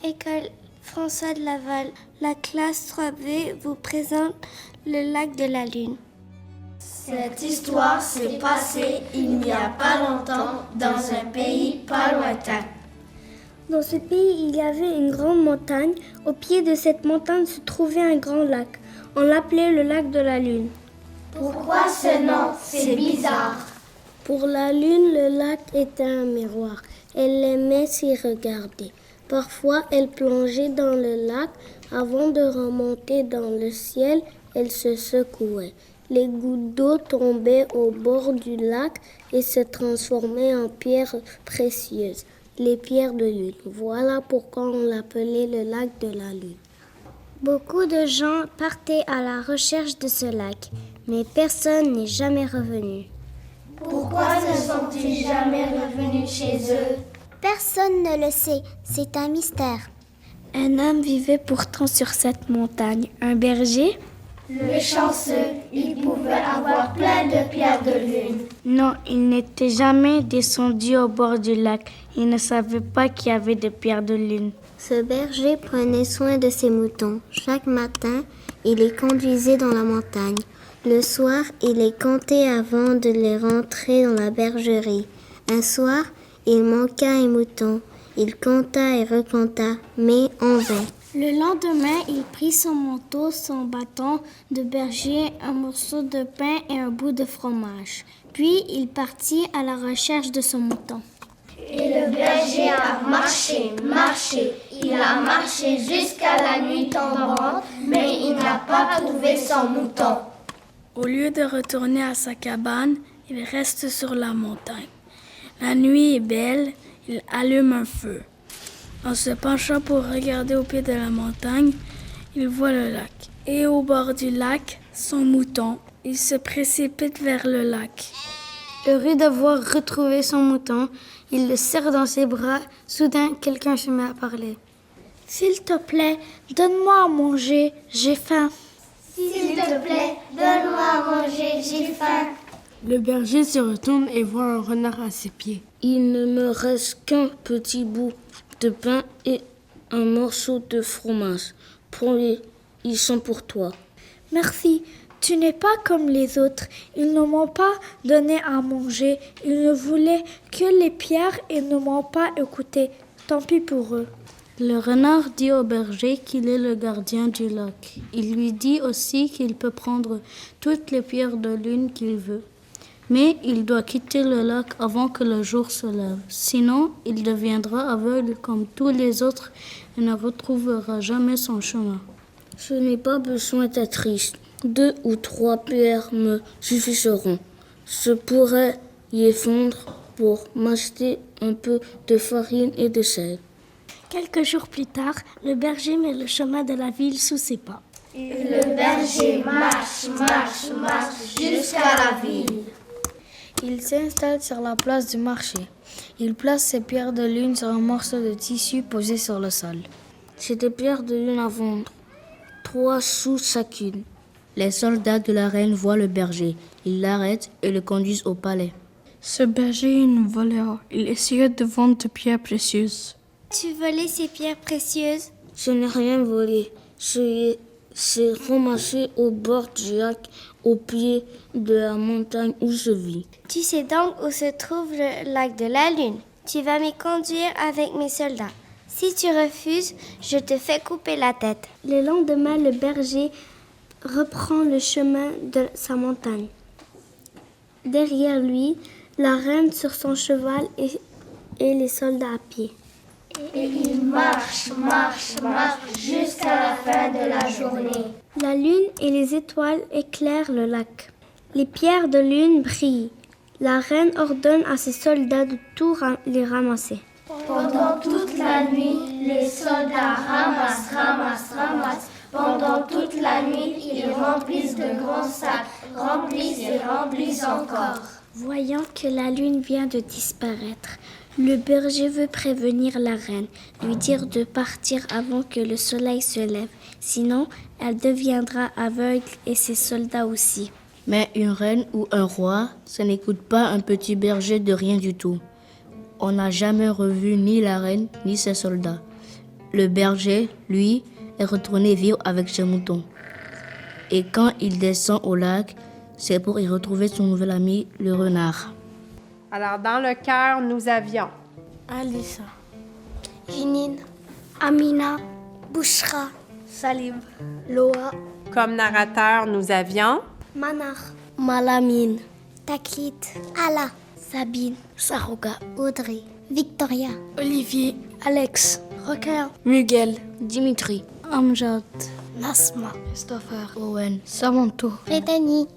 École François de Laval, la classe 3B vous présente le lac de la Lune. Cette histoire s'est passée il n'y a pas longtemps dans un pays pas lointain. Dans ce pays, il y avait une grande montagne. Au pied de cette montagne se trouvait un grand lac. On l'appelait le lac de la Lune. Pourquoi ce nom? C'est bizarre. Pour la Lune, le lac était un miroir. Elle aimait s'y regarder. Parfois, elle plongeait dans le lac. Avant de remonter dans le ciel, elle se secouait. Les gouttes d'eau tombaient au bord du lac et se transformaient en pierres précieuses, les pierres de lune. Voilà pourquoi on l'appelait le lac de la Lune. Beaucoup de gens partaient à la recherche de ce lac, mais personne n'est jamais revenu. Pourquoi ne sont-ils jamais revenus chez eux? Personne ne le sait, c'est un mystère. Un homme vivait pourtant sur cette montagne, un berger. Le chanceux, il pouvait avoir plein de pierres de lune. Non, il n'était jamais descendu au bord du lac. Il ne savait pas qu'il y avait des pierres de lune. Ce berger prenait soin de ses moutons. Chaque matin, il les conduisait dans la montagne. Le soir, il les comptait avant de les rentrer dans la bergerie. Un soir, il manqua un mouton. Il compta et recompta, mais en vain. Le lendemain, il prit son manteau, son bâton de berger, un morceau de pain et un bout de fromage. Puis, il partit à la recherche de son mouton. Et le berger a marché. Il a marché jusqu'à la nuit tombante, mais il n'a pas trouvé son mouton. Au lieu de retourner à sa cabane, il reste sur la montagne. La nuit est belle, il allume un feu. En se penchant pour regarder au pied de la montagne, il voit le lac. Et au bord du lac, son mouton. Il se précipite vers le lac. Heureux d'avoir retrouvé son mouton, il le serre dans ses bras. Soudain, quelqu'un se met à parler. « S'il te plaît, donne-moi à manger, j'ai faim. » « S'il te plaît, donne-moi à manger, j'ai faim. » Le berger se retourne et voit un renard à ses pieds. « Il ne me reste qu'un petit bout de pain et un morceau de fromage. Prends-les, ils sont pour toi. »« Merci, tu n'es pas comme les autres. Ils ne m'ont pas donné à manger. Ils ne voulaient que les pierres et ne m'ont pas écouté. Tant pis pour eux. » Le renard dit au berger qu'il est le gardien du lac. Il lui dit aussi qu'il peut prendre toutes les pierres de lune qu'il veut. Mais il doit quitter le lac avant que le jour se lève. Sinon, il deviendra aveugle comme tous les autres et ne retrouvera jamais son chemin. Je n'ai pas besoin d'être riche. 2 ou 3 pierres me suffiront. Je pourrais y fondre pour m'acheter un peu de farine et de sel. Quelques jours plus tard, le berger met le chemin de la ville sous ses pas. Le berger marche jusqu'à la ville. Il s'installe sur la place du marché. Il place ses pierres de lune sur un morceau de tissu posé sur le sol. C'est des pierres de lune à vendre, 3 sous chacune. Les soldats de la reine voient le berger. Ils l'arrêtent et le conduisent au palais. Ce berger est un voleur. Il essayait de vendre des pierres précieuses. Tu volais ces pierres précieuses? Je n'ai rien volé. J'ai ramassé au bord du lac, au pied de la montagne où je vis. Tu sais donc où se trouve le lac de la Lune. Tu vas m'y conduire avec mes soldats. Si tu refuses, je te fais couper la tête. Le lendemain, le berger reprend le chemin de sa montagne. Derrière lui, la reine sur son cheval et les soldats à pied. Et il marche jusqu'à la fin de la journée. La lune et les étoiles éclairent le lac. Les pierres de lune brillent. La reine ordonne à ses soldats de tout les ramasser. Pendant toute la nuit, les soldats ramassent. Pendant toute la nuit, ils remplissent de grands sacs, remplissent encore. Voyant que la lune vient de disparaître, le berger veut prévenir la reine, lui dire de partir avant que le soleil se lève. Sinon, elle deviendra aveugle et ses soldats aussi. Mais une reine ou un roi, ça n'écoute pas un petit berger de rien du tout. On n'a jamais revu ni la reine ni ses soldats. Le berger, lui, est retourné vivre avec ses moutons. Et quand il descend au lac, c'est pour y retrouver son nouvel ami, le renard. Alors, dans le cœur, nous avions Alissa, Jinine, Amina, Bouchra, Salim, Loa, comme narrateur, nous avions Manar, Malamine, Taklit, Ala, Sabine, Saroga, Audrey, Victoria, Olivier, Alex, Rocker, Miguel, Dimitri, Amjad, Nasma, Christopher, Owen, Samanto. Redani,